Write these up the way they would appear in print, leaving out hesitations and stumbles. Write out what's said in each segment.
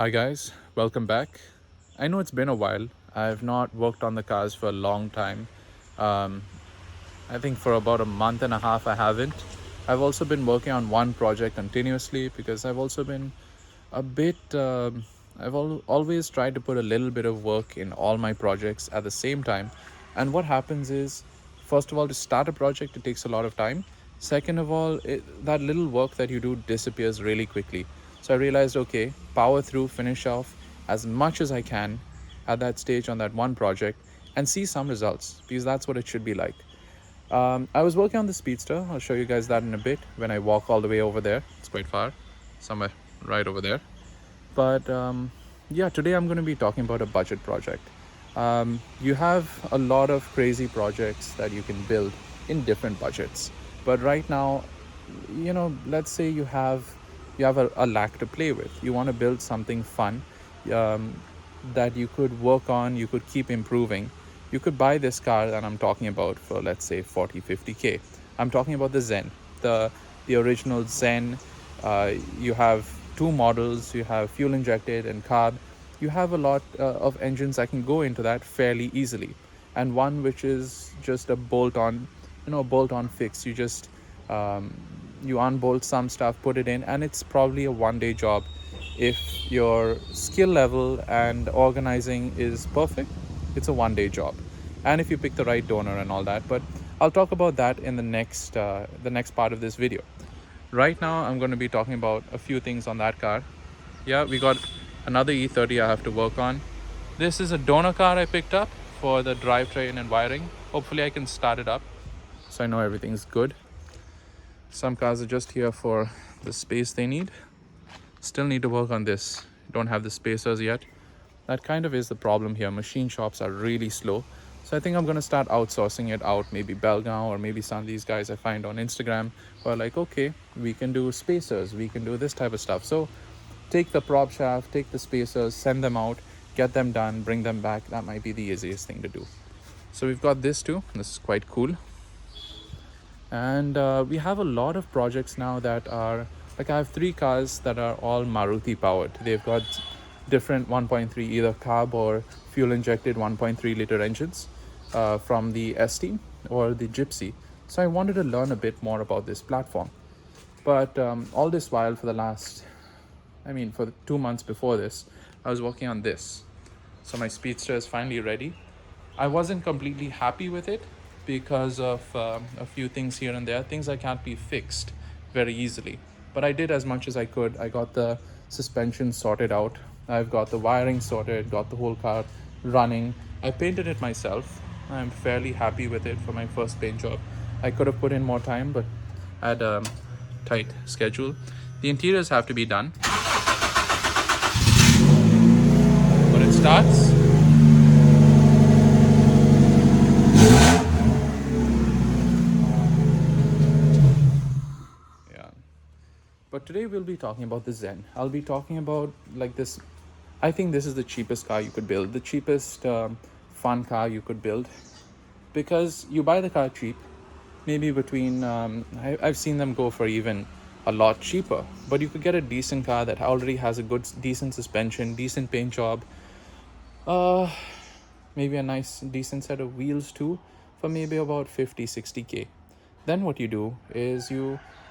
Hi guys, welcome back. I know it's been a while. I've not worked on the cars for a long time. Um, I think for about a month and a half I haven't. I've also been working on one project continuously because I've also been a bit. Always tried to put a little bit of work in all my projects at the same time. And what happens is, first of all, to start a project, it takes a lot of time. Second of all, that little work that you do disappears really quickly. So I realized, okay, power through, finish off as much as I can at that stage on that one project and see some results because that's what it should be like. I was working on the Speedster. I'll show you guys that in a bit when I walk all the way over there. It's quite far, somewhere right over there. But yeah, today I'm going to be talking about a budget project. You have a lot of crazy projects that you can build in different budgets. But right now, let's say you have a lakh to play with. You want to build something fun um, that you could work on, you could keep improving. You could buy this car that I'm talking about for, let's say, 40-50K. I'm talking about the Zen, the original Zen. You have two models. You have fuel injected and carb. You have a lot of engines that can go into that fairly easily, and one which is just a bolt-on fix. Um, you unbolt some stuff, put it in, and it's probably a one-day job. If your skill level and organizing is perfect, it's a one-day job, and if you pick the right donor and all that. But I'll talk about that in the next part of this video. Right now I'm going to be talking about a few things on that car. Yeah, we got another E30 I have to work on. This is a donor car I picked up for the drivetrain and wiring. Hopefully I can start it up so I know everything's good. Some cars are just here for the space they need. Still need to work on this. Don't have the spacers yet. That kind of is the problem here. Machine shops are really slow. So I think I'm going to start outsourcing it out. Maybe Belgaum or maybe some of these guys I find on Instagram who are like, okay, we can do spacers. We can do this type of stuff. So take the prop shaft, take the spacers, send them out, get them done, bring them back. That might be the easiest thing to do. So we've got this too. This is quite cool. And we have a lot of projects now that are like, I have three cars that are all Maruti powered. They've got different 1.3 either carb or fuel injected 1.3 liter engines from the S team or the Gypsy. So I wanted to learn a bit more about this platform. But all this while, for the 2 months before this, I was working on this. So my Speedster is finally ready. I wasn't completely happy with it because of a few things here and there, things that can't be fixed very easily. But I did as much as I could. I got the suspension sorted out. I've got the wiring sorted, got the whole car running. I painted it myself. I'm fairly happy with it for my first paint job. I could have put in more time, but I had a tight schedule. The interiors have to be done. When it starts, yeah. But today we'll be talking about the Zen. I'll be talking about like this. I think this is the cheapest car you could build, the cheapest fun car you could build, because you buy the car cheap, maybe between, I've seen them go for even a lot cheaper, but you could get a decent car that already has a decent suspension, decent paint job, uh, maybe a nice, decent set of wheels too, for maybe about 50-60K. Then what you do is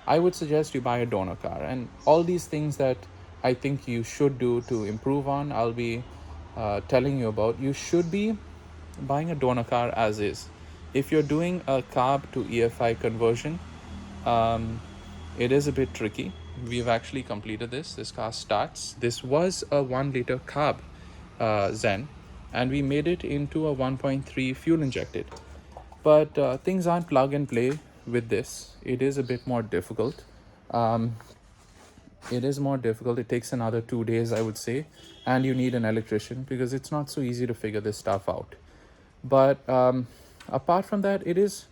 I would suggest you buy a donor car, and all these things that I think you should do to improve on, I'll be telling you about. You should be buying a donor car as is. If you're doing a carb to EFI conversion, um, it is a bit tricky. We've actually completed this. This car starts. This was a 1 liter carb Zen, and we made it into a 1.3 fuel injected. But things aren't plug and play with this. It is a bit more difficult. Um, it is more difficult. It takes another 2 days, I would say, and you need an electrician because it's not so easy to figure this stuff out. But apart from that, it's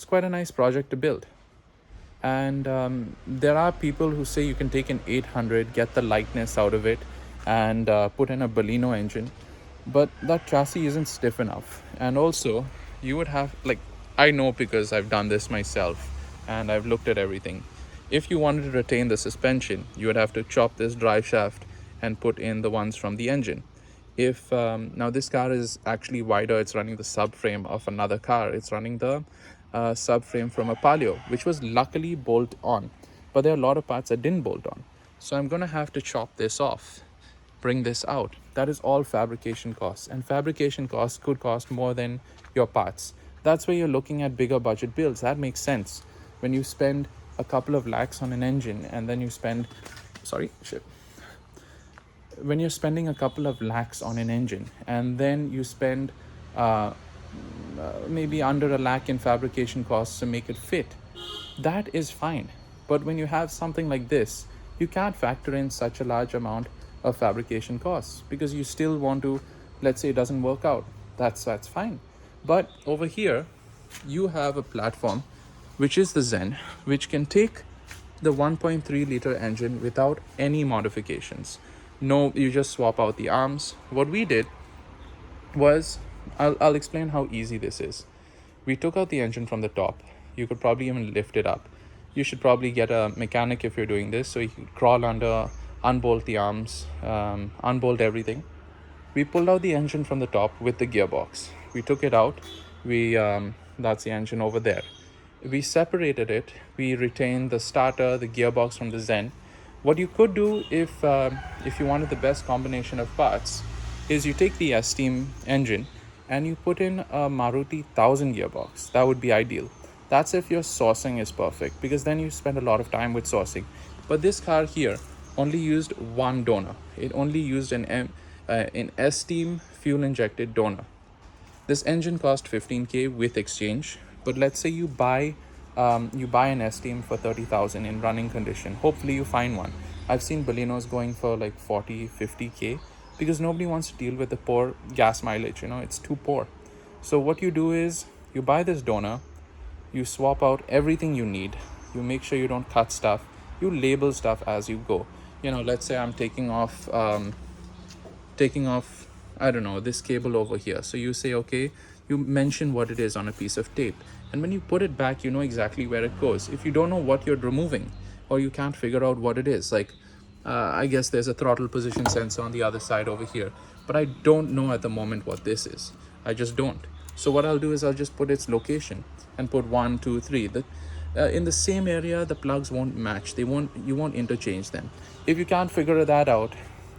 quite a nice project to build. And there are people who say you can take an 800, get the lightness out of it, and put in a Baleno engine, but that chassis isn't stiff enough. And also, you would have, like, I know because I've done this myself and I've looked at everything. If you wanted to retain the suspension, you would have to chop this drive shaft and put in the ones from the engine. If now this car is actually wider, it's running the subframe of another car. It's running the subframe from a Palio, which was luckily bolt on, but there are a lot of parts that didn't bolt on. So I'm gonna have to chop this off, bring this out. That is all fabrication costs, and fabrication costs could cost more than your parts. That's where you're looking at bigger budget builds. That makes sense. When you spend a couple of lakhs on an engine and then you spend, sorry, shit. When you're spending a couple of lakhs on an engine and then you spend uh, maybe under a lakh in fabrication costs to make it fit, that is fine. But when you have something like this, you can't factor in such a large amount of fabrication costs because you still want to, let's say it doesn't work out. That's fine. But over here, you have a platform, which is the Zen, which can take the 1.3 liter engine without any modifications. No, you just swap out the arms. What we did was, I'll explain how easy this is. We took out the engine from the top. You could probably even lift it up. You should probably get a mechanic if you're doing this, so you can crawl under, unbolt the arms, unbolt everything. We pulled out the engine from the top with the gearbox. We took it out. That's the engine over there. We separated it. We retained the starter, the gearbox from the Zen. What you could do if you wanted the best combination of parts is you take the S-Team engine and you put in a Maruti 1000 gearbox. That would be ideal. That's if your sourcing is perfect, because then you spend a lot of time with sourcing. But this car here only used one donor. It only used an S-Team fuel injected donor. This engine cost 15K with exchange, but let's say you buy an S-Team for 30,000 in running condition. Hopefully you find one. I've seen Balenos going for like 40, 50K because nobody wants to deal with the poor gas mileage. It's too poor. So what you do is you buy this donor, you swap out everything you need, you make sure you don't cut stuff, you label stuff as you go. Let's say I'm taking off I don't know, this cable over here. So you say, okay, you mention what it is on a piece of tape, and when you put it back, you know exactly where it goes. If you don't know what you're removing or you can't figure out what it is, like I guess there's a throttle position sensor on the other side over here, but I don't know at the moment what this is. I just don't. So what I'll do is I'll just put its location and put 1, 2, 3. In the same area, the plugs won't match. You won't interchange them. If you can't figure that out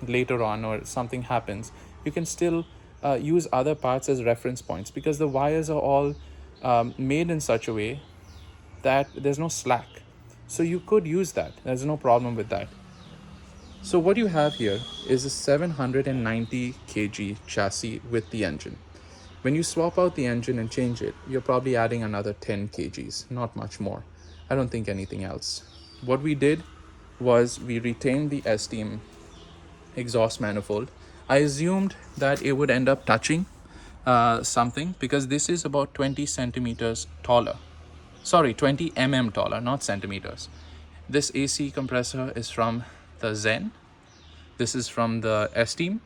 later on or something happens, you can still use other parts as reference points, because the wires are all made in such a way that there's no slack. So you could use that. There's no problem with that. So what you have here is a 790 kg chassis with the engine. When you swap out the engine and change it, you're probably adding another 10 kgs, not much more. I don't think anything else. What we did was we retained the S-Team exhaust manifold. I assumed that it would end up touching something, because this is about 20 centimeters taller. Sorry, 20 mm taller, not centimeters. This AC compressor is from the Zen. This is from the S-Team.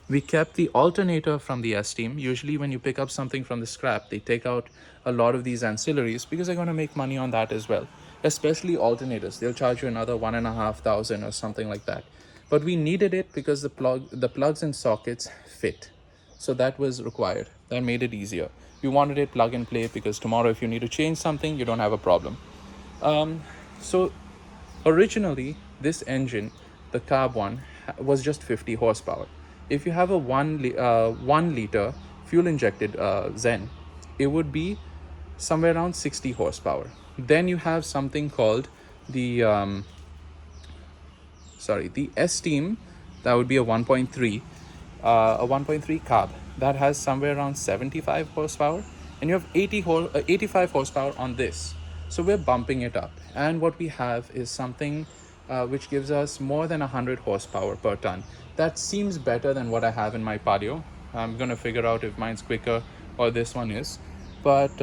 We kept the alternator from the S-Team. Usually when you pick up something from the scrap, they take out a lot of these ancillaries because they're going to make money on that as well. Especially alternators. They'll charge you another 1,500 or something like that. But we needed it because the plugs and sockets fit. So that was required. That made it easier. We wanted it plug and play because tomorrow if you need to change something, you don't have a problem. So originally, this engine, the carb one, was just 50 horsepower. If you have a 1 liter fuel injected Zen, it would be somewhere around 60 horsepower. Then you have something called the S-Team. That would be a 1.3 carb that has somewhere around 75 horsepower, and you have 85 horsepower on this. So we're bumping it up, and what we have is something which gives us more than 100 horsepower per ton. That seems better than what I have in my Palio. I'm gonna figure out if mine's quicker or this one is, but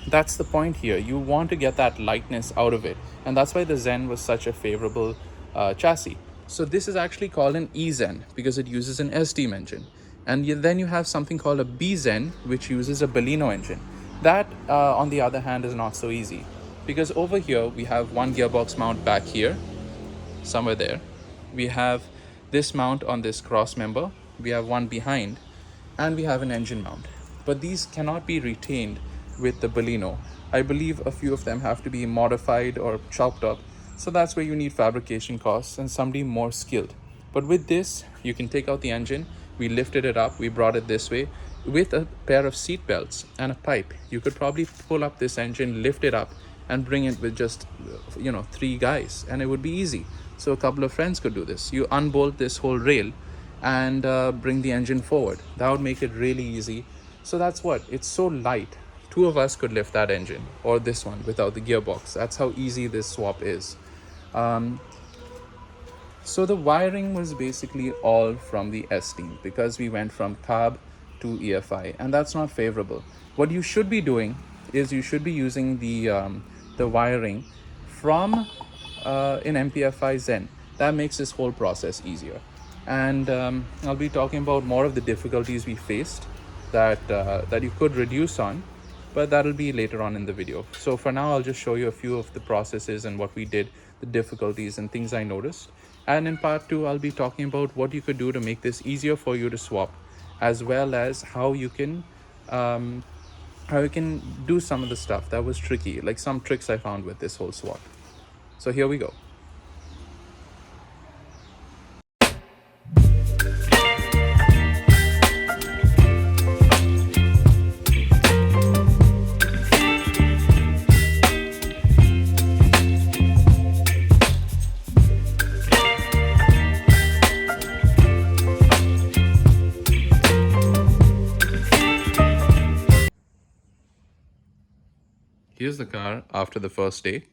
that's the point here. You want to get that lightness out of it, and that's why the Zen was such a favorable chassis. So this is actually called an E-Zen because it uses an S-Team engine, and then you have something called a B-Zen, which uses a Baleno engine. That on the other hand is not so easy, because over here we have one gearbox mount back here, somewhere there. We have this mount on this cross member, we have one behind, and we have an engine mount. But these cannot be retained with the Baleno. I believe a few of them have to be modified or chopped up. So that's where you need fabrication costs and somebody more skilled. But with this, you can take out the engine. We lifted it up, we brought it this way with a pair of seat belts and a pipe. You could probably pull up this engine, lift it up, and bring it with just, three guys, and it would be easy. So a couple of friends could do this. You unbolt this whole rail and bring the engine forward. That would make it really easy. So that's what it's so light. Two of us could lift that engine or this one without the gearbox. That's how easy this swap is. So the wiring was basically all from the S team because we went from carb to EFI, and that's not favorable. What you should be doing is you should be using the wiring from in MPFI Zen. That makes this whole process easier. And I'll be talking about more of the difficulties we faced that you could reduce on, but that'll be later on in the video. So for now, I'll just show you a few of the processes and what we did, the difficulties and things I noticed. And in part 2, I'll be talking about what you could do to make this easier for you to swap, as well as um, how you can do some of the stuff that was tricky, like some tricks I found with this whole swap. So here we go. Here's the car after the first day.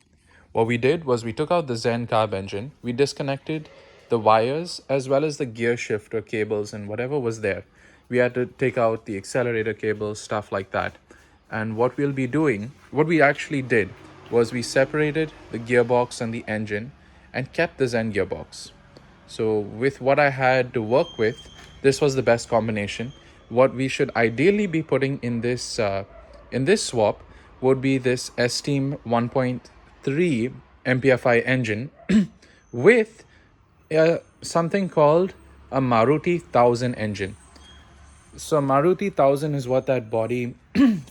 What we did was we took out the Zen carb engine, we disconnected the wires as well as the gear shifter cables and whatever was there. We had to take out the accelerator cables, stuff like that. And what we'll be doing, what we actually did was we separated the gearbox and the engine and kept the Zen gearbox. So with what I had to work with, this was the best combination. What we should ideally be putting in this swap would be this S-Team 1.3 MPFI engine with something called a Maruti 1000 engine. So Maruti 1000 is what that body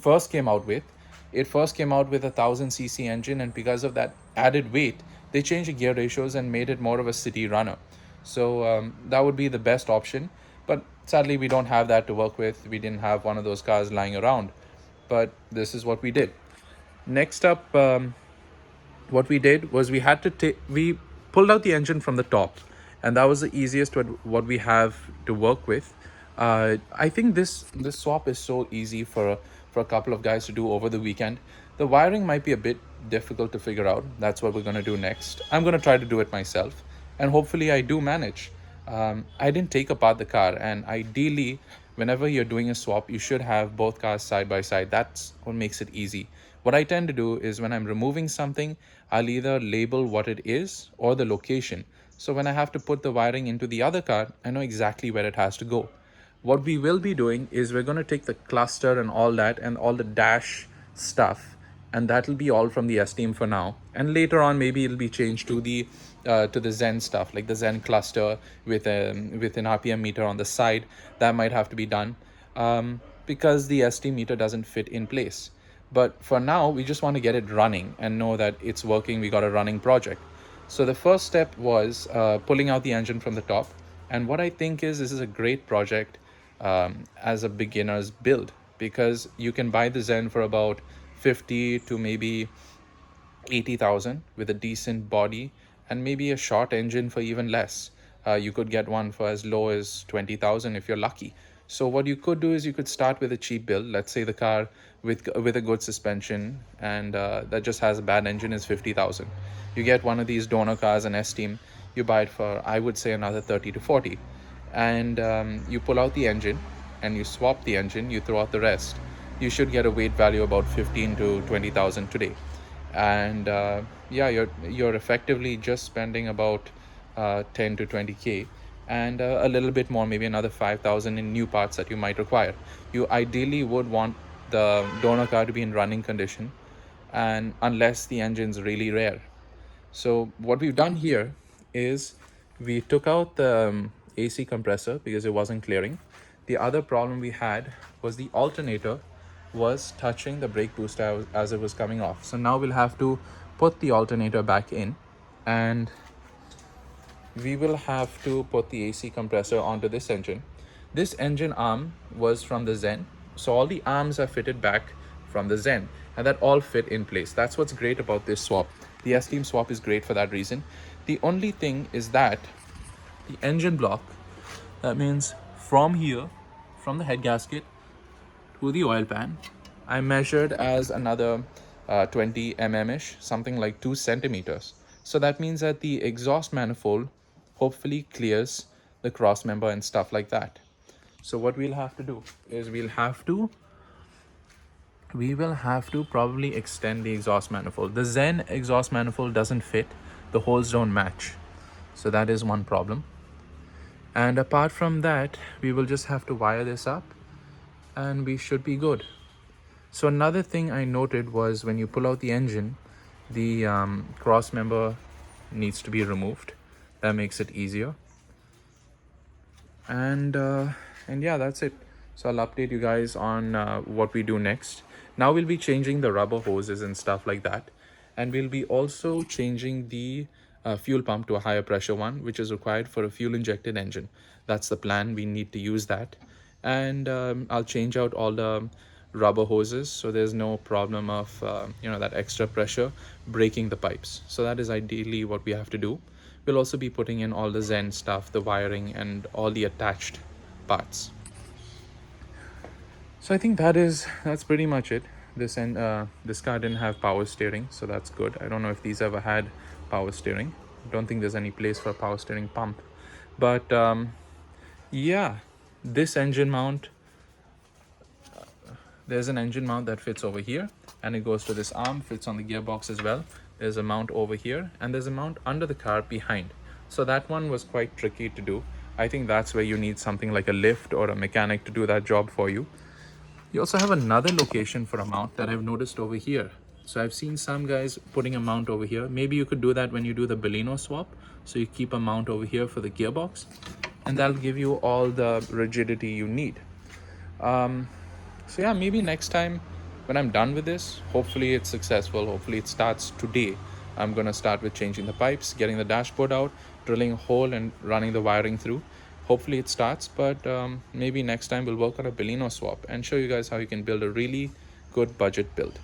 first came out with. It first came out with a 1000 cc engine, and because of that added weight, they changed the gear ratios and made it more of a city runner. So that would be the best option. But sadly, we don't have that to work with. We didn't have one of those cars lying around. But this is what we did. Next up, what we did was we pulled out the engine from the top, and that was the easiest what we have to work with. I think this swap is so easy for a couple of guys to do over the weekend. The wiring might be a bit difficult to figure out. That's what we're going to do next. I'm going to try to do it myself, and hopefully I do manage. I didn't take apart the car, and ideally, whenever you're doing a swap, you should have both cars side by side. That's what makes it easy. What I tend to do is when I'm removing something, I'll either label what it is or the location. So when I have to put the wiring into the other car, I know exactly where it has to go. What we will be doing is we're going to take the cluster and all that and all the dash stuff, and that'll be all from the S team for now. And later on, maybe it'll be changed to the Zen stuff, like the Zen cluster with an RPM meter on the side. That might have to be done because the ST meter doesn't fit in place. But for now, we just want to get it running and know that it's working. We got a running project. So the first step was pulling out the engine from the top. And what I think is this is a great project as a beginner's build, because you can buy the Zen for about 50 to maybe 80,000 with a decent body and maybe a short engine for even less. You could get one for as low as 20,000 if you're lucky. So what you could do is you could start with a cheap build. Let's say the car with a good suspension and that just has a bad engine is 50,000. You get one of these donor cars, an S-Team, you buy it for, I would say, another 30 to 40. And you pull out the engine and you swap the engine, you throw out the rest. You should get a weight value about 15 to 20,000 today. And yeah, you're effectively just spending about 10 to 20k and a little bit more, maybe another 5,000 in new parts that you might require. You ideally would want the donor car to be in running condition, and unless the engine's really rare. So what we've done here is We took out the AC compressor because it wasn't clearing. The other problem we had was the alternator was touching the brake booster as it was coming off. So now we'll have to put the alternator back in, and we will have to put the AC compressor onto this engine. This engine arm was from the Zen, so all the arms are fitted back from the Zen, and that all fit in place. That's what's great about this swap. The S-Team swap is great for that reason. The only thing is that the engine block, that means from here, from the head gasket to the oil pan, I measured as another 20 mm-ish, something like 2 centimeters. So that means that the exhaust manifold hopefully clears the cross member and stuff like that. So what we'll have to do is we will have to probably extend the exhaust manifold. The Zen exhaust manifold doesn't fit, the holes don't match. So that is one problem. And apart from that, we will just have to wire this up and we should be good. So another thing I noted was when you pull out the engine, the cross member needs to be removed. That makes it easier. And yeah, that's it. So I'll update you guys on what we do next. Now we'll be changing the rubber hoses and stuff like that, and we'll be also changing the fuel pump to a higher pressure one, which is required for a fuel injected engine. That's the plan. We need to use that. And I'll change out all the rubber hoses so there's no problem of that extra pressure breaking the pipes. So that is ideally what we have to do. We'll also be putting in all the Zen stuff, the wiring and all the attached parts. So I think that's pretty much it. This car didn't have power steering, so that's good. I don't know if these ever had power steering. Don't think there's any place for a power steering pump. But yeah, this engine mount, there's an engine mount that fits over here, and it goes to this arm, fits on the gearbox as well. There's a mount over here, and there's a mount under the car behind. So that one was quite tricky to do. I think that's where you need something like a lift or a mechanic to do that job for you. You also have another location for a mount that I've noticed over here. So I've seen some guys putting a mount over here. Maybe you could do that when you do the Baleno swap. So you keep a mount over here for the gearbox, and that'll give you all the rigidity you need. So yeah, maybe next time when I'm done with this, hopefully it's successful. Hopefully it starts today. I'm going to start with changing the pipes, getting the dashboard out, drilling a hole and running the wiring through. Hopefully it starts, but maybe next time we'll work on a Baleno swap and show you guys how you can build a really good budget build.